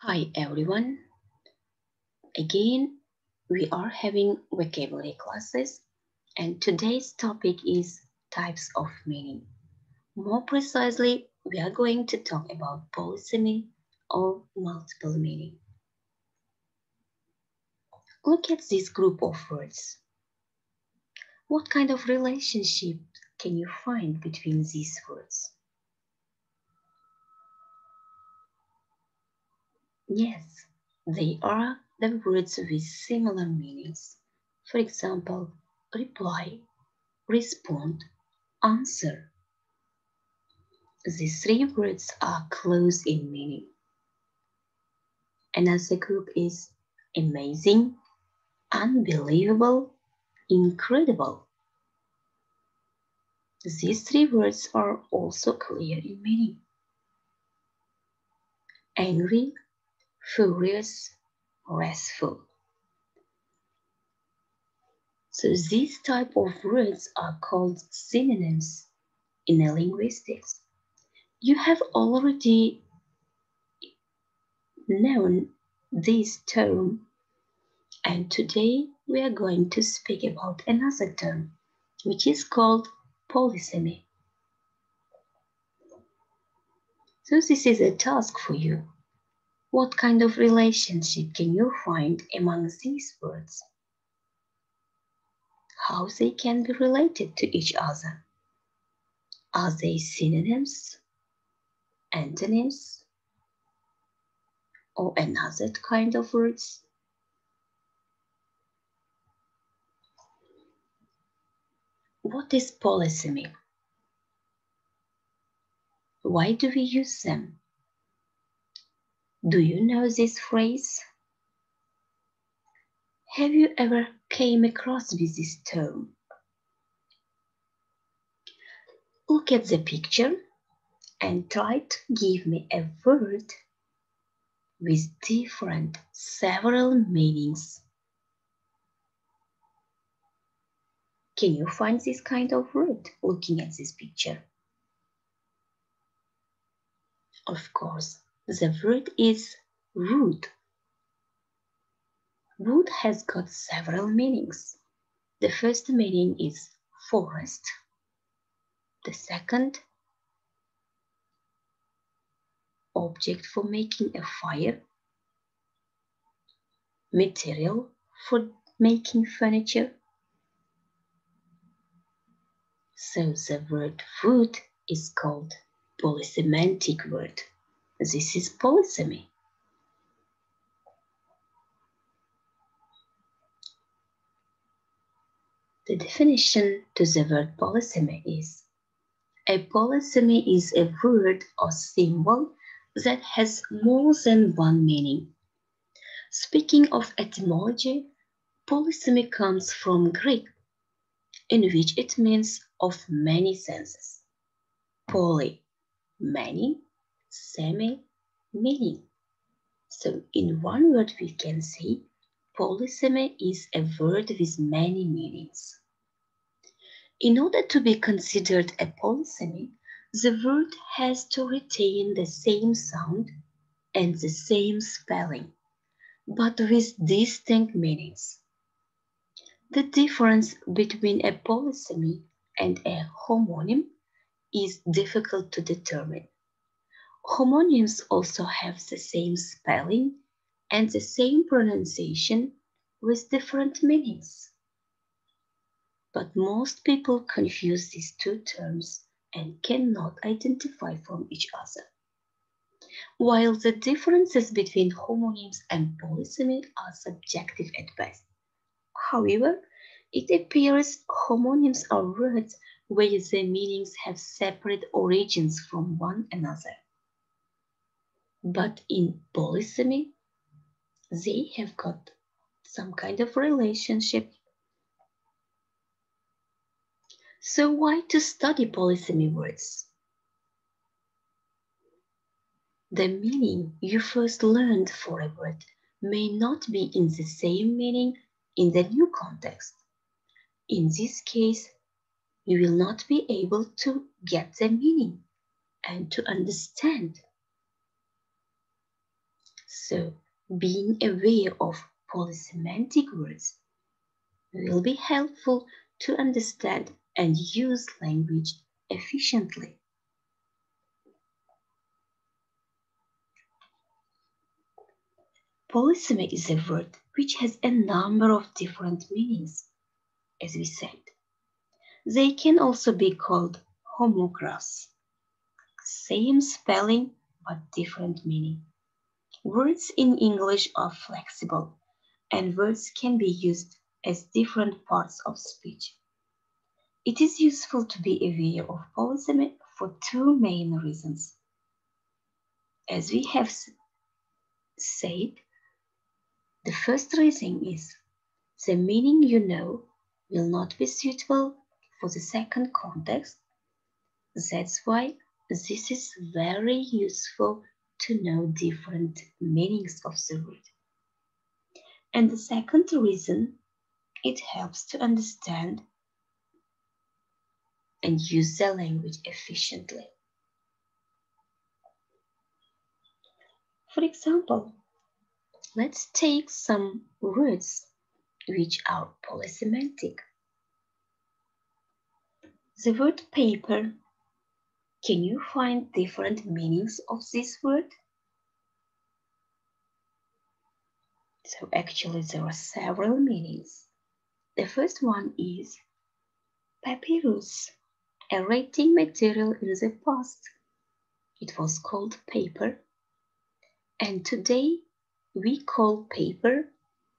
Hi everyone. Again, we are having vocabulary classes and today's topic is types of meaning. More precisely, we are going to talk about polysemy or multiple meaning. Look at this group of words. What kind of relationship can you find between these words? Yes, they are the words with similar meanings. For example, reply, respond, answer. These three words are close in meaning. Another group is amazing, unbelievable, incredible. These three words are also clear in meaning. Angry, furious, wrathful. So these type of words are called synonyms in linguistics. You have already known this term, and today we are going to speak about another term, which is called polysemy. So this is a task for you. What kind of relationship can you find among these words? How they can be related to each other? Are they synonyms, antonyms, or another kind of words? What is polysemy? Why do we use them? Do you know this phrase? Have you ever came across with this term? Look at the picture and try to give me a word with different several meanings. Can you find this kind of word looking at this picture? Of course, the word is wood. Wood has got several meanings. The first meaning is forest. The second, object for making a fire. Material for making furniture. So the word wood is called polysemantic word. This is polysemy. The definition to the word polysemy is: a polysemy is a word or symbol that has more than one meaning. Speaking of etymology, polysemy comes from Greek, in which it means of many senses. Poly, many, semi, meaning. So in one word we can say polysemy is a word with many meanings. In order to be considered a polysemy, the word has to retain the same sound and the same spelling, but with distinct meanings. The difference between a polysemy and a homonym is difficult to determine. Homonyms also have the same spelling and the same pronunciation with different meanings. But most people confuse these two terms and cannot identify from each other. While the differences between homonyms and polysemy are subjective at best. However, it appears homonyms are words where the meanings have separate origins from one another. But in polysemy, they have got some kind of relationship. So why to study polysemy words? The meaning you first learned for a word may not be in the same meaning in the new context. In this case, you will not be able to get the meaning and to understand. So, being aware of polysemantic words will be helpful to understand and use language efficiently. Polysemy is a word which has a number of different meanings, as we said. They can also be called homographs, same spelling but different meaning. Words in English are flexible, and words can be used as different parts of speech. It is useful to be aware of polysemy for two main reasons. As we have said, the first reason is the meaning you know will not be suitable for the second context. That's why this is very useful to know different meanings of the word. And the second reason, it helps to understand and use the language efficiently. For example, let's take some words which are polysemantic. The word paper. Can you find different meanings of this word? So actually there are several meanings. The first one is papyrus, a writing material in the past. It was called paper, and today we call paper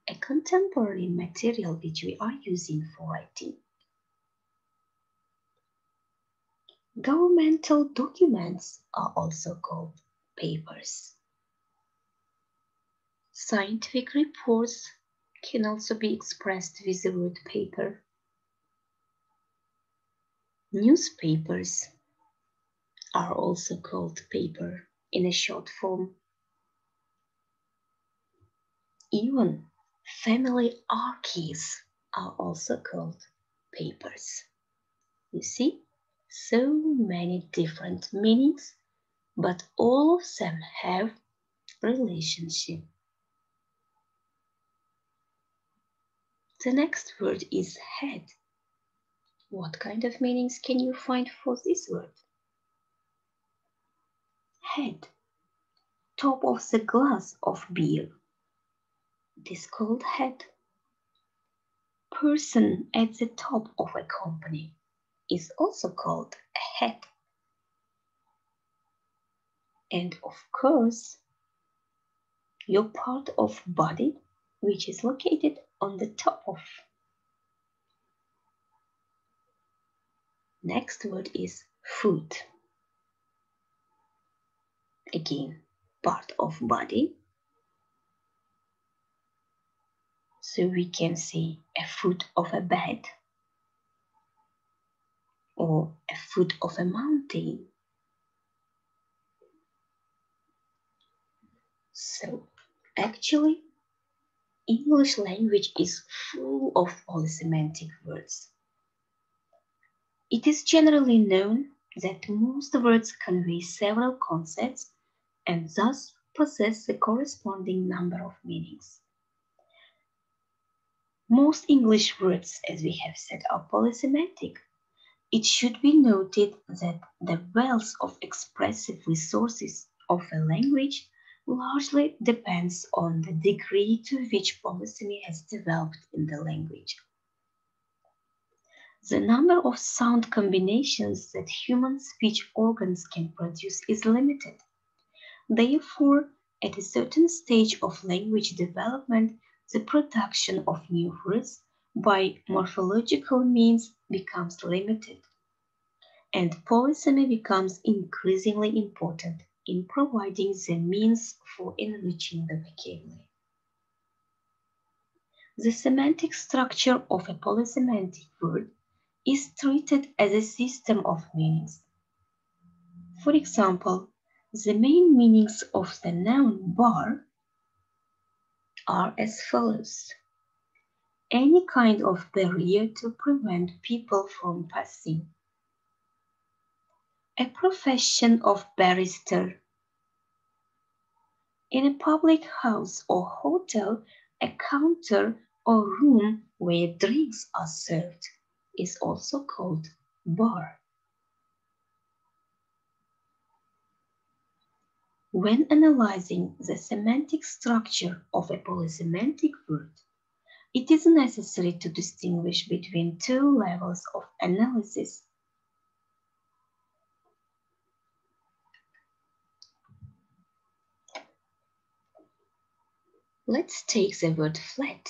a contemporary material which we are using for writing. Governmental documents are also called papers. Scientific reports can also be expressed with the word paper. Newspapers are also called paper in a short form. Even family archives are also called papers. You see, so many different meanings, but all of them have relationship. The next word is head. What kind of meanings can you find for this word? Head, top of the glass of beer. It is called head. Person at the top of a company is also called a head. And of course, your part of body which is located on the top of. Next word is foot. Again, part of body. So we can say a foot of a bed or a foot of a mountain. So actually, English language is full of polysemantic words. It is generally known that most words convey several concepts and thus possess the corresponding number of meanings. Most English words, as we have said, are polysemantic. It should be noted that the wealth of expressive resources of a language largely depends on the degree to which polysemy has developed in the language. The number of sound combinations that human speech organs can produce is limited. Therefore, at a certain stage of language development, the production of new words by morphological means becomes limited, and polysemy becomes increasingly important in providing the means for enriching the vocabulary. The semantic structure of a polysemantic word is treated as a system of meanings. For example, the main meanings of the noun bar are as follows. Any kind of barrier to prevent people from passing. A profession of barrister. In a public house or hotel, a counter or room where drinks are served is also called bar. When analyzing the semantic structure of a polysemantic word, it is necessary to distinguish between two levels of analysis. Let's take the word flat.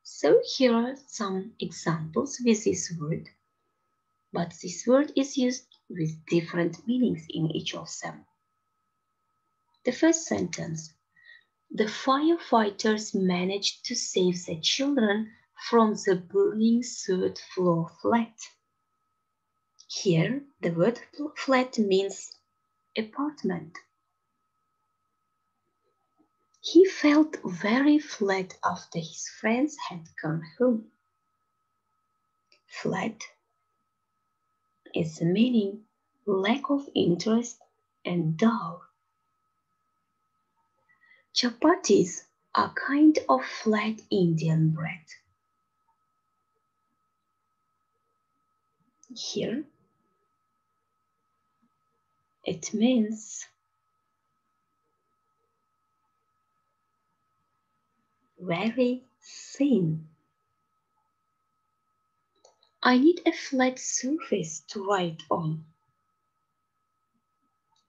So here are some examples with this word, but this word is used with different meanings in each of them. The first sentence, the firefighters managed to save the children from the burning third floor flat. Here, the word flat means apartment. He felt very flat after his friends had gone home. Flat is the meaning lack of interest and dull. Chapatis are kind of flat Indian bread. Here, it means very thin. I need a flat surface to write on.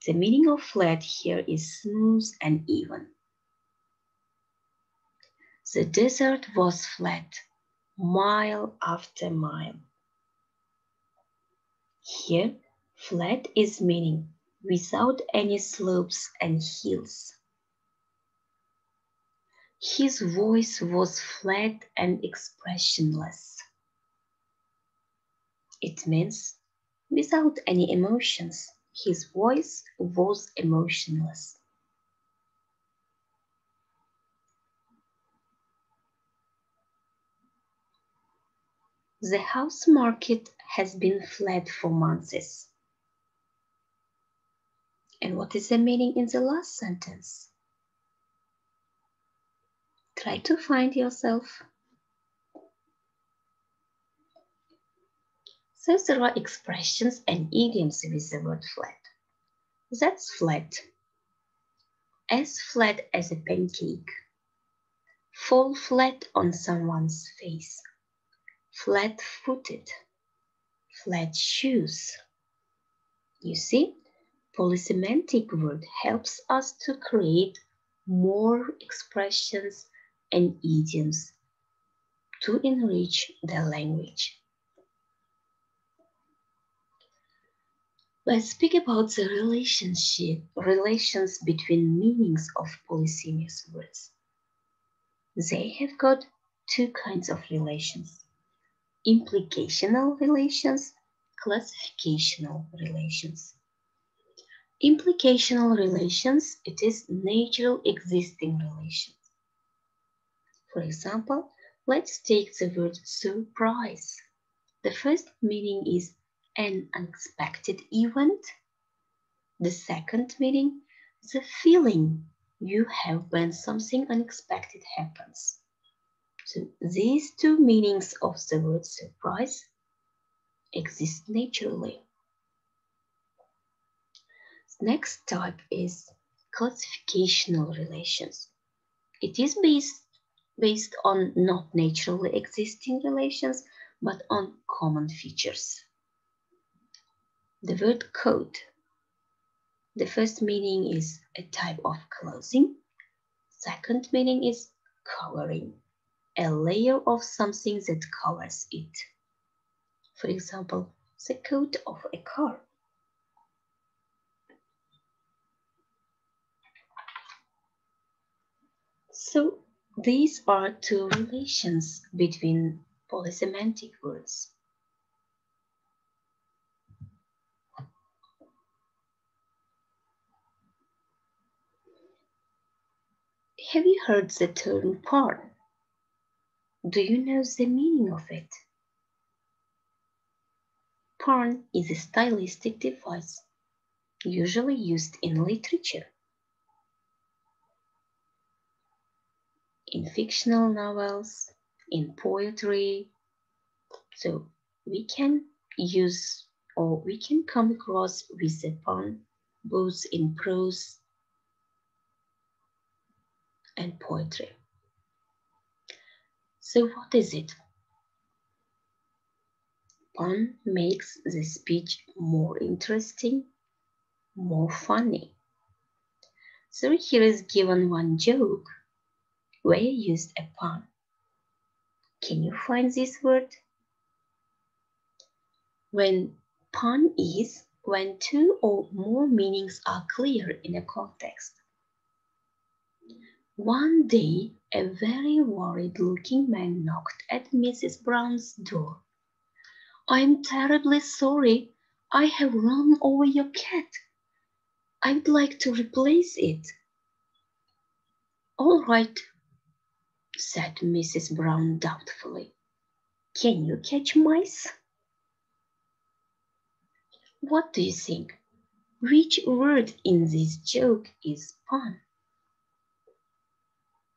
The meaning of flat here is smooth and even. The desert was flat, mile after mile. Here, flat is meaning without any slopes and hills. His voice was flat and expressionless. It means without any emotions. His voice was emotionless. The house market has been flat for months. And what is the meaning in the last sentence? Try to find yourself. So there are expressions and idioms with the word flat. That's flat. As flat as a pancake. Fall flat on someone's face. Flat-footed. Flat shoes. You see, polysemantic word helps us to create more expressions and idioms to enrich the language. Let's speak about the relations between meanings of polysemous words. They have got two kinds of relations: implicational relations, classificational relations. Implicational relations, it is natural existing relations. For example, let's take the word surprise. The first meaning is an unexpected event. The second meaning, the feeling you have when something unexpected happens. So these two meanings of the word surprise exist naturally. The next type is classificational relations. It is based on not naturally existing relations, but on common features. The word coat. The first meaning is a type of clothing. Second meaning is covering, a layer of something that covers it. For example, the coat of a car. So these are two relations between polysemantic words. Have you heard the term porn? Do you know the meaning of it? Porn is a stylistic device usually used in literature. in fictional novels, in poetry. So we can use or we can come across with a pun both in prose and poetry. So what is it? Pun makes the speech more interesting, more funny. So here is given one joke where you used a pun. Can you find this word? When pun is when two or more meanings are clear in a context. One day, a very worried-looking man knocked at Mrs. Brown's door. "I'm terribly sorry. I have run over your cat. I'd like to replace it." "All right," said Mrs. Brown doubtfully. "Can you catch mice?" What do you think? Which word in this joke is pun?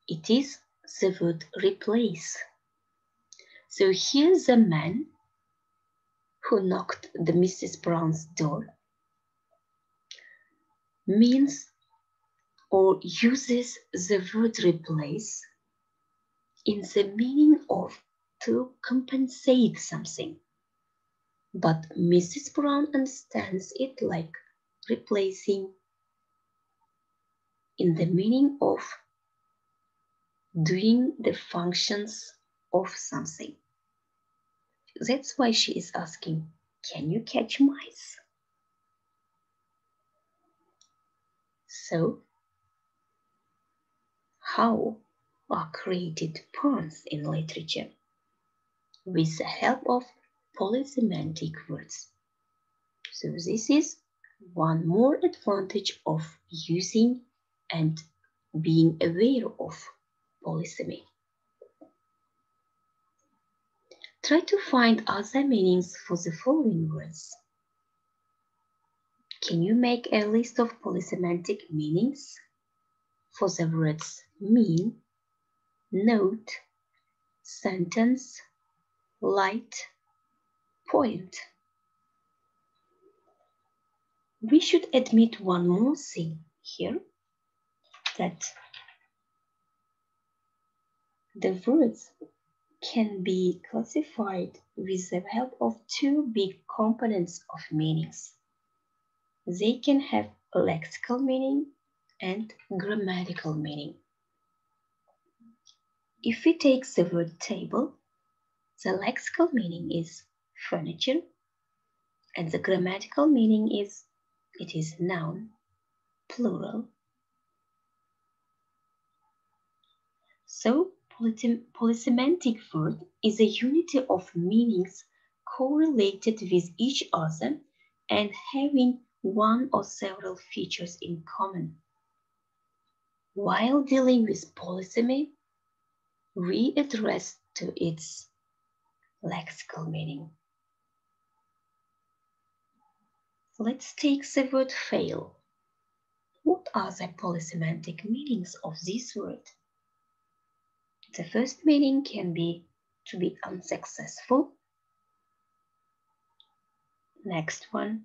It is the word replace. So here's a man who knocked the Mrs. Brown's door means or uses the word replace in the meaning of to compensate something. But Mrs. Brown understands it like replacing in the meaning of doing the functions of something. That's why she is asking, "Can you catch mice?" So, how are created puns in literature? With the help of polysemantic words. So this is one more advantage of using and being aware of polysemy. Try to find other meanings for the following words. Can you make a list of polysemantic meanings for the words mean, note, sentence, light, point? We should admit one more thing here, that the words can be classified with the help of two big components of meanings. They can have lexical meaning and grammatical meaning. If we take the word table, the lexical meaning is furniture, and the grammatical meaning is it is noun, plural. So, polysemantic word is a unity of meanings correlated with each other and having one or several features in common. While dealing with polysemy, we address to its lexical meaning. Let's take the word fail. What are the polysemantic meanings of this word? The first meaning can be to be unsuccessful. Next one,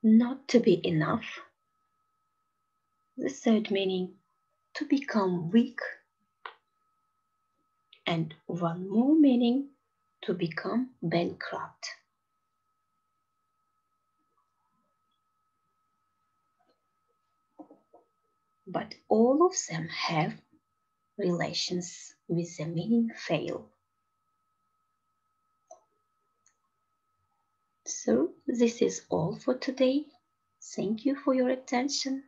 not to be enough. The third meaning, to become weak. And one more meaning, to become bankrupt. But all of them have relations with the meaning fail. So this is all for today. Thank you for your attention.